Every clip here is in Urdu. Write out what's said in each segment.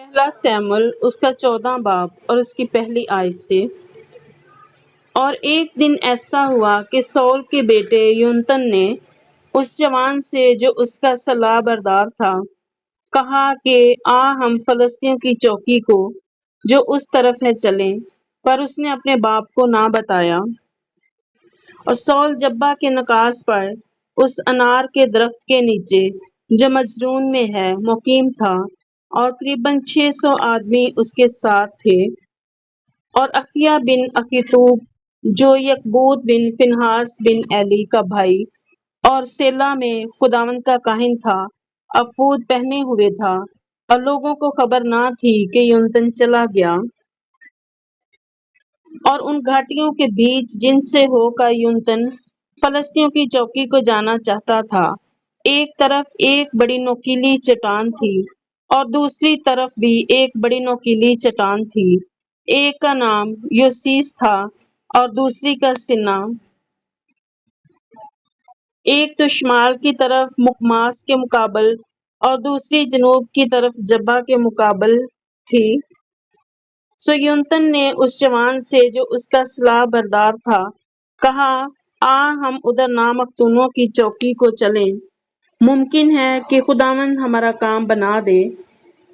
پہلا سیموئیل اس کا 14 باب اور اس کی پہلی آیت سے۔ اور ایک دن ایسا ہوا کہ سول کے بیٹے یونتن نے اس جوان سے جو اس کا سلاح بردار تھا کہا کہ ہم فلسطینیوں کی چوکی کو جو اس طرف ہے چلیں، پر اس نے اپنے باپ کو نہ بتایا۔ اور سول جبہ کے نکاس پر اس انار کے درخت کے نیچے جو مجرون میں ہے مقیم تھا، اور قریباً 600 آدمی اس کے ساتھ تھے۔ اور اخیا بن اخیتوب جو یکبود بن فنہاس بن ایلی کا بھائی اور سیلا میں خداوند کا کاہن تھا، افود پہنے ہوئے تھا، اور لوگوں کو خبر نہ تھی کہ یونتن چلا گیا۔ اور ان گھاٹیوں کے بیچ جن سے ہو کر یونتن فلسطینیوں کی چوکی کو جانا چاہتا تھا، ایک طرف ایک بڑی نوکیلی چٹان تھی اور دوسری طرف بھی ایک بڑی نوکیلی چٹان تھی، ایک کا نام یوسیس تھا اور دوسری کا سنا۔ ایک تو شمال کی طرف مکماس کے مقابل اور دوسری جنوب کی طرف جبہ کے مقابل تھی۔ سو یونتن نے اس جوان سے جو اس کا سلاح بردار تھا کہا، ہم ادھر نامختونوں کی چوکی کو چلیں، ممکن ہے کہ خداوند ہمارا کام بنا دے،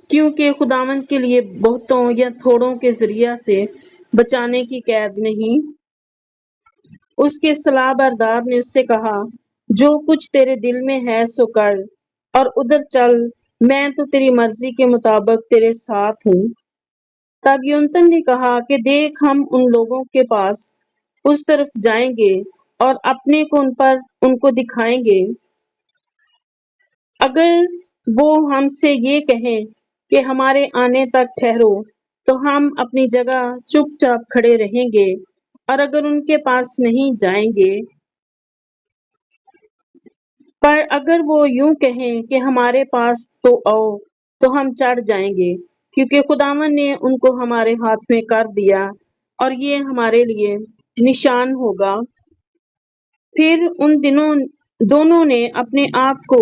کیونکہ خداوند کے لیے بہتوں یا تھوڑوں کے ذریعہ سے بچانے کی قید نہیں۔ اس کے سلاح بردار نے اس سے کہا، جو کچھ تیرے دل میں ہے سو کر، اور ادھر چل، میں تو تیری مرضی کے مطابق تیرے ساتھ ہوں۔ تب یونتن نے کہا کہ دیکھ، ہم ان لوگوں کے پاس اس طرف جائیں گے اور اپنے کو ان کو دکھائیں گے۔ اگر وہ ہم سے یہ کہیں کہ ہمارے آنے تک ٹھہرو، تو ہم اپنی جگہ چپ چاپ کھڑے رہیں گے، اور اگر ان کے پاس نہیں جائیں گے، پر اگر وہ یوں کہیں کہ ہمارے پاس تو آؤ، تو ہم چڑھ جائیں گے، کیونکہ خداوند نے ان کو ہمارے ہاتھ میں کر دیا، اور یہ ہمارے لیے نشان ہوگا۔ پھر ان دونوں نے اپنے آپ کو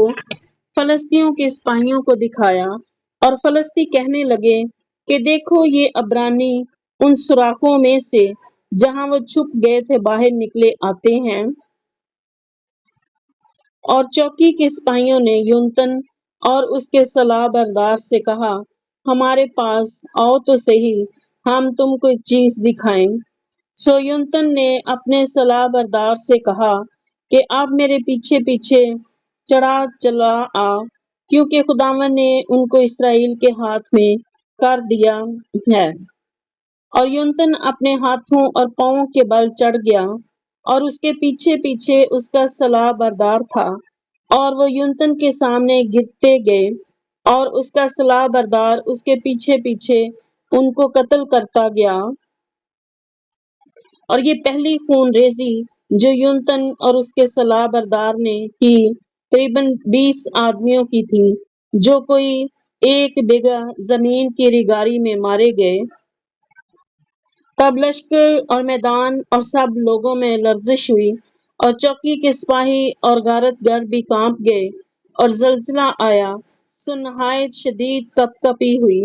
فلسطینیوں کے سپاہیوں کو دکھایا، اور فلسطی کہنے لگے کہ دیکھو، یہ عبرانی ان سوراخوں میں سے جہاں وہ چھپ گئے تھے باہر نکلے آتے ہیں۔ اور چوکی کے سپاہیوں نے یونتن اور اس کے سلاح بردار سے کہا، ہمارے پاس آؤ تو صحیح، ہم تم کو ایک چیز دکھائیں۔ سو یونتن نے اپنے سلاح بردار سے کہا کہ اب میرے پیچھے پیچھے چلا آ، کیونکہ خداوند نے ان کو اسرائیل کے ہاتھ میں کر دیا ہے۔ اور یونتن اپنے ہاتھوں اور پاؤں کے بل چڑھ گیا، اور اس کے پیچھے پیچھے اس کا سلاح بردار تھا، اور وہ یونتن کے سامنے گرتے گئے، اور اس کا سلاح بردار اس کے پیچھے پیچھے ان کو قتل کرتا گیا۔ اور یہ پہلی خون ریزی جو یونتن اور اس کے سلاح بردار نے کی قریباً 20 آدمیوں کی تھی، جو کوئی 1 بیگھہ زمین کی ریگاری میں مارے گئے۔ تب لشکر اور میدان اور سب لوگوں میں لرزش ہوئی، اور چوکی کے سپاہی اور غارت گر بھی کانپ گئے، اور زلزلہ آیا، سو نہایت شدید کپکپی ہوئی۔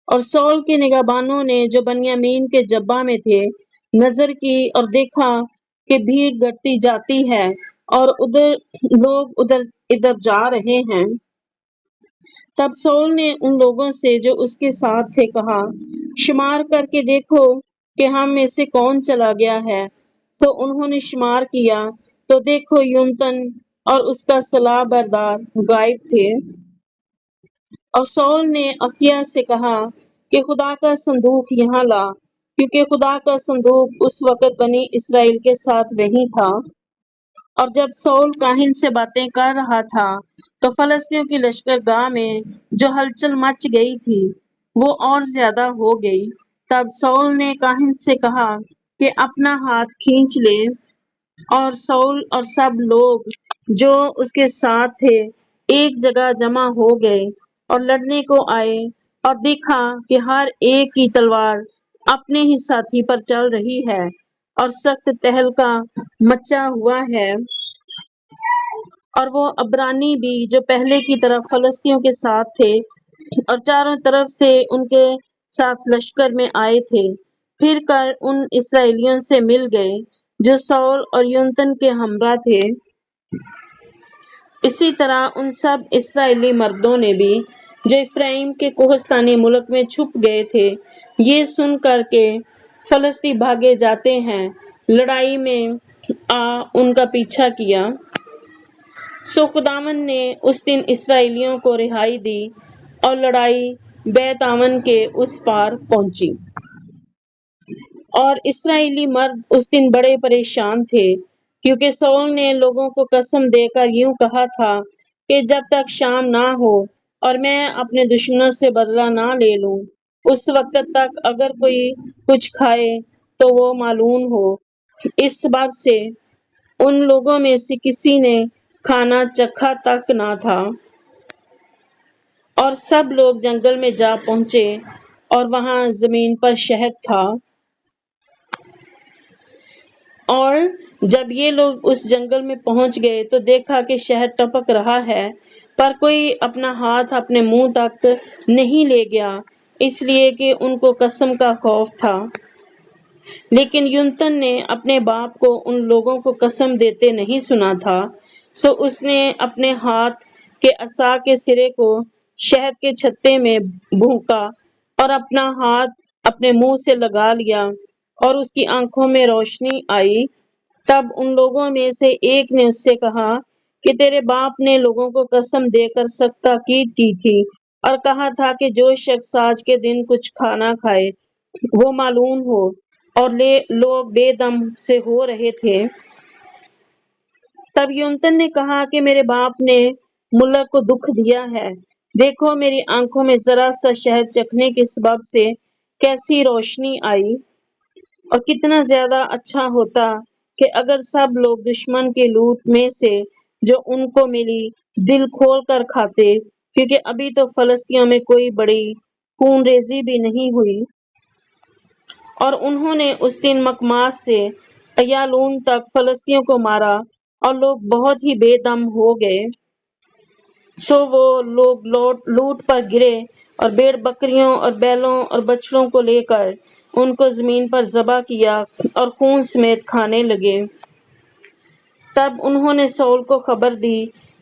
اور سول کے نگہبانوں نے جو بنیامین کے جبہ میں تھے نظر کی، اور دیکھا کہ بھیڑ گھٹتی جاتی ہے، اور لوگ ادھر جا رہے ہیں۔ تب سول نے ان لوگوں سے جو اس کے ساتھ تھے کہا، شمار کر کے دیکھو کہ ہم میں سے کون چلا گیا ہے۔ سو انہوں نے شمار کیا، تو دیکھو یونتن اور اس کا سلاح بردار غائب تھے۔ اور سول نے اخیا سے کہا کہ خدا کا صندوق یہاں لا، کیونکہ خدا کا صندوق اس وقت بنی اسرائیل کے ساتھ وہیں تھا۔ اور جب سول کاہن سے باتیں کر رہا تھا، تو فلسطینیوں کی لشکر گاہ میں جو ہلچل مچ گئی تھی وہ اور زیادہ ہو گئی۔ تب سول نے کاہن سے کہا کہ اپنا ہاتھ کھینچ لے، اور سول اور سب لوگ جو اس کے ساتھ تھے ایک جگہ جمع ہو گئے، اور لڑنے کو آئے، اور دیکھا کہ ہر ایک کی تلوار اپنے ہی ساتھی پر چل رہی ہے، اور سخت تہلکا مچا ہوا ہے۔ اور وہ عبرانی بھی جو پہلے کی طرح فلسطینیوں کے ساتھ تھے اور چاروں طرف سے ان کے ساتھ لشکر میں آئے تھے، پھر کر ان اسرائیلیوں سے مل گئے جو سول اور یونتن کے ہمراہ تھے۔ اسی طرح ان سب اسرائیلی مردوں نے بھی جو افرائیم کے کوہستانی ملک میں چھپ گئے تھے، یہ سن کر کے فلسطی بھاگے جاتے ہیں، لڑائی میں آ ان کا پیچھا کیا۔ سو خداوند نے اس دن اسرائیلیوں کو رہائی دی اور لڑائی بیت آون کے اس پار پہنچی۔ اور اسرائیلی مرد اس دن بڑے پریشان تھے، کیونکہ سول نے لوگوں کو قسم دے کر یوں کہا تھا کہ جب تک شام نہ ہو اور میں اپنے دشمنوں سے بدلہ نہ لے لوں، اس وقت تک اگر کوئی کچھ کھائے تو وہ مالون ہو۔ اس سبب سے ان لوگوں میں سے کسی نے کھانا چکھا تک نہ تھا، اور سب لوگ جنگل میں جا پہنچے اور وہاں زمین پر شہد تھا۔ اور جب یہ لوگ اس جنگل میں پہنچ گئے تو دیکھا کہ شہد ٹپک رہا ہے، پر کوئی اپنا ہاتھ اپنے منہ تک نہیں لے گیا، اس لیے کہ ان کو قسم کا خوف تھا۔ لیکن یونتن نے اپنے باپ کو ان لوگوں کو قسم دیتے نہیں سنا تھا، سو اس نے اپنے ہاتھ کے عصا کے سرے کو شہد کے چھتے میں بھونکا اور اپنا ہاتھ اپنے منہ سے لگا لیا، اور اس کی آنکھوں میں روشنی آئی۔ تب ان لوگوں میں سے ایک نے اس سے کہا کہ تیرے باپ نے لوگوں کو قسم دے کر سخت تاکید کی تھی اور کہا تھا کہ جو شخص آج کے دن کچھ کھانا کھائے وہ مالون ہو، اور لوگ بے دم سے ہو رہے تھے۔ تب یونتن نے کہا کہ میرے باپ نے ملک کو دکھ دیا ہے، دیکھو میری آنکھوں میں ذرا سا شہد چکھنے کے سبب سے کیسی روشنی آئی، اور کتنا زیادہ اچھا ہوتا کہ اگر سب لوگ دشمن کے لوٹ میں سے جو ان کو ملی دل کھول کر کھاتے، کیونکہ ابھی تو فلسطینیوں میں کوئی بڑی خون ریزی بھی نہیں ہوئی۔ اور انہوں نے اس دن مکماس سے ایالون تک فلسطینیوں کو مارا اور لوگ بہت ہی بے دم ہو گئے۔ سو وہ لوگ لوٹ پر گرے اور بھیڑ بکریوں اور بیلوں اور بچڑوں کو لے کر ان کو زمین پر ذبح کیا اور خون سمیت کھانے لگے۔ تب انہوں نے سول کو خبر دی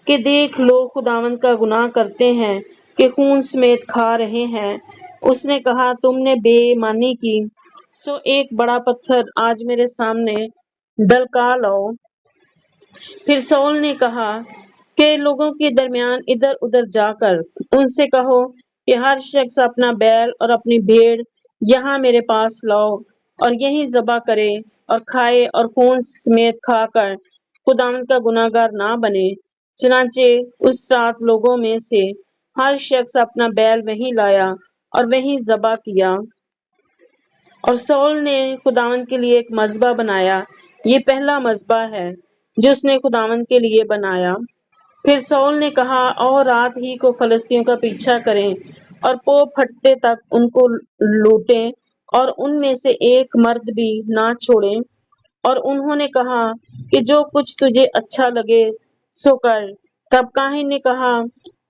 کہ دیکھ لوگ خداوند کا گناہ کرتے ہیں کہ خون سمیت کھا رہے ہیں۔ اس نے کہا تم نے بے ایمانی کی، سو ایک بڑا پتھر آج میرے سامنے ڈلکا لاؤ۔ پھر سول نے کہا کہ لوگوں کے درمیان ادھر ادھر جا کر ان سے کہو کہ ہر شخص اپنا بیل اور اپنی بھیڑ یہاں میرے پاس لاؤ اور یہیں ذبح کرے اور کھائے اور خون سمیت کھا کر خداوند کا گناہگار نہ بنے۔ چنانچہ اس رات لوگوں میں سے ہر شخص اپنا بیل وہیں لایا اور وہیں ذبح کیا۔ اور سول نے خداوند کے لیے ایک مذبح بنایا، یہ پہلا مذبح ہے جو اس نے خداوند کے لیے بنایا۔ پھر سول نے کہا اور رات ہی کو فلسطینیوں کا پیچھا کریں اور پو پھٹتے تک ان کو لوٹیں اور ان میں سے ایک مرد بھی نہ چھوڑیں۔ اور انہوں نے کہا کہ جو کچھ تجھے اچھا لگے سو کر۔ تب کاہن نے کہا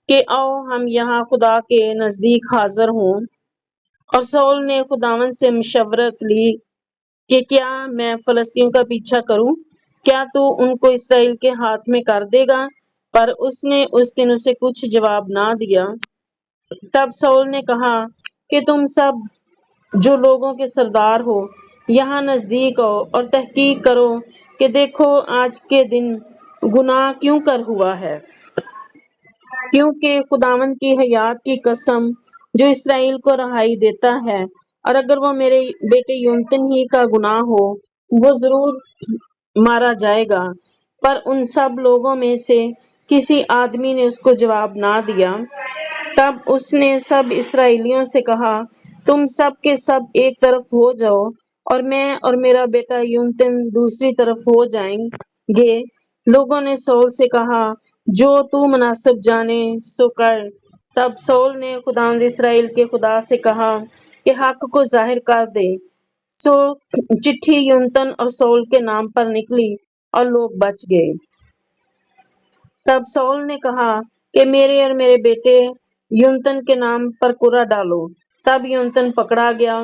کہ آؤ ہم یہاں خدا کے نزدیک حاضر ہوں۔ اور سول نے خداوند سے مشورت لی کہ کیا میں فلسطینیوں کا پیچھا کروں؟ کیا تو ان کو اسرائیل کے ہاتھ میں کر دے گا؟ پر اس نے اس دن اسے کچھ جواب نہ دیا۔ تب سول نے کہا کہ تم سب جو لوگوں کے سردار ہو یہاں نزدیک آؤ اور تحقیق کرو کہ دیکھو آج کے دن گناہ کیوں کر ہوا ہے، کیونکہ خداوند کی حیات کی قسم جو اسرائیل کو رہائی دیتا ہے، اور اگر وہ میرے بیٹے یونتن ہی کا گناہ ہو وہ ضرور مارا جائے گا۔ پر ان سب لوگوں میں سے کسی آدمی نے اس کو جواب نہ دیا۔ تب اس نے سب اسرائیلیوں سے کہا تم سب کے سب ایک طرف ہو جاؤ اور میں اور میرا بیٹا یونتن دوسری طرف ہو جائیں گے۔ لوگوں نے سول سے کہا جو تو مناسب جانے سو کر۔ تب سول نے خداوند اسرائیل کے خدا سے کہا کہ حق کو ظاہر کر دے۔ سو چٹھی یونتن اور سول کے نام پر نکلی اور لوگ بچ گئے۔ تب سول نے کہا کہ میرے اور میرے بیٹے یونتن کے نام پر کرا ڈالو۔ تب یونتن پکڑا گیا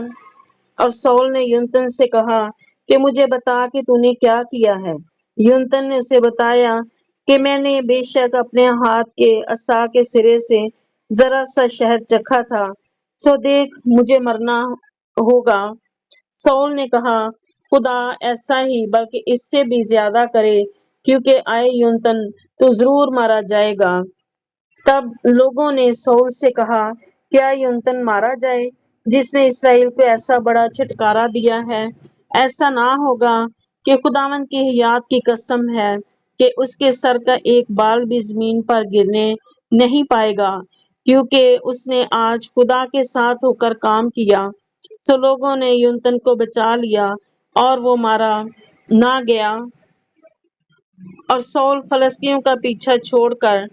اور سول نے یونتن سے کہا کہ مجھے بتا کہ تو نے کیا کیا ہے۔ یونتن نے اسے بتایا کہ میں نے بے شک اپنے ہاتھ کے عصا کے سرے سے ذرا سا شہد چکھا تھا، سو دیکھ مجھے مرنا ہوگا۔ سول نے کہا خدا ایسا ہی بلکہ اس سے بھی زیادہ کرے، کیونکہ آئے یونتن تو ضرور مارا جائے گا۔ تب لوگوں نے سول سے کہا کیا یونتن مارا جائے جس نے اسرائیل کو ایسا بڑا چھٹکارا دیا ہے؟ ایسا نہ ہوگا کہ خداوند کی حیات کی قسم ہے کہ اس کے سر کا ایک بال بھی زمین پر گرنے نہیں پائے گا، کیونکہ اس نے آج خدا کے ساتھ ہو کر کام کیا۔ سو لوگوں نے یونتن کو بچا لیا اور وہ مارا نہ گیا، اور سول فلسطینیوں کا پیچھا چھوڑ کر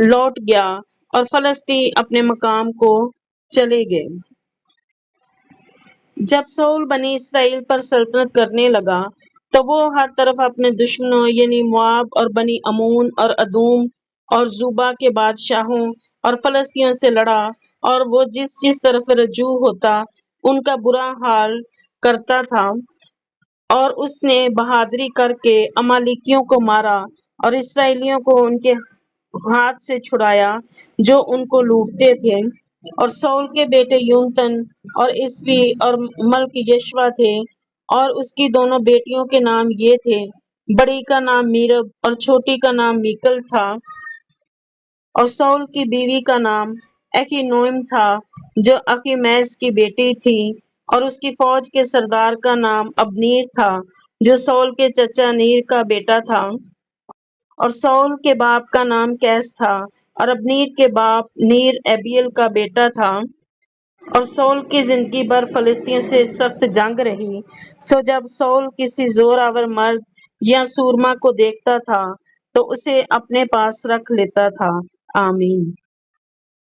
لوٹ گیا اور فلسطی اپنے مقام کو چلے گئے۔ جب سول بنی اسرائیل پر سلطنت کرنے لگا تو وہ ہر طرف اپنے دشمنوں یعنی مواب اور بنی امون اور ادوم اور زوبا کے بادشاہوں اور فلسطینیوں سے لڑا، اور وہ جس طرف رجوع ہوتا ان کا برا حال کرتا تھا، اور اس نے بہادری کر کے امالیکیوں کو مارا اور اسرائیلیوں کو ان کے ہاتھ سے چھڑایا جو ان کو لوٹتے تھے۔ اور سول کے بیٹے یونتن اور اسبی اور ملک یشوا تھے، اور اس کی دونوں بیٹیوں کے نام یہ تھے، بڑی کا نام میرب اور چھوٹی کا نام میکل تھا۔ اور سول کی بیوی کا نام اہینوئم تھا جو اخیمیس کی بیٹی تھی، اور اس کی فوج کے سردار کا نام ابنیر تھا جو سول کے چچا نیر کا بیٹا تھا۔ اور سول کے باپ کا نام کیس تھا، اور ابنیر کے باپ نیر ایبیل کا بیٹا تھا۔ اور سول کی زندگی بھر فلسطینیوں سے سخت جنگ رہی۔ سو جب سول کسی زور آور مرد یا سورما کو دیکھتا تھا تو اسے اپنے پاس رکھ لیتا تھا۔ آمین۔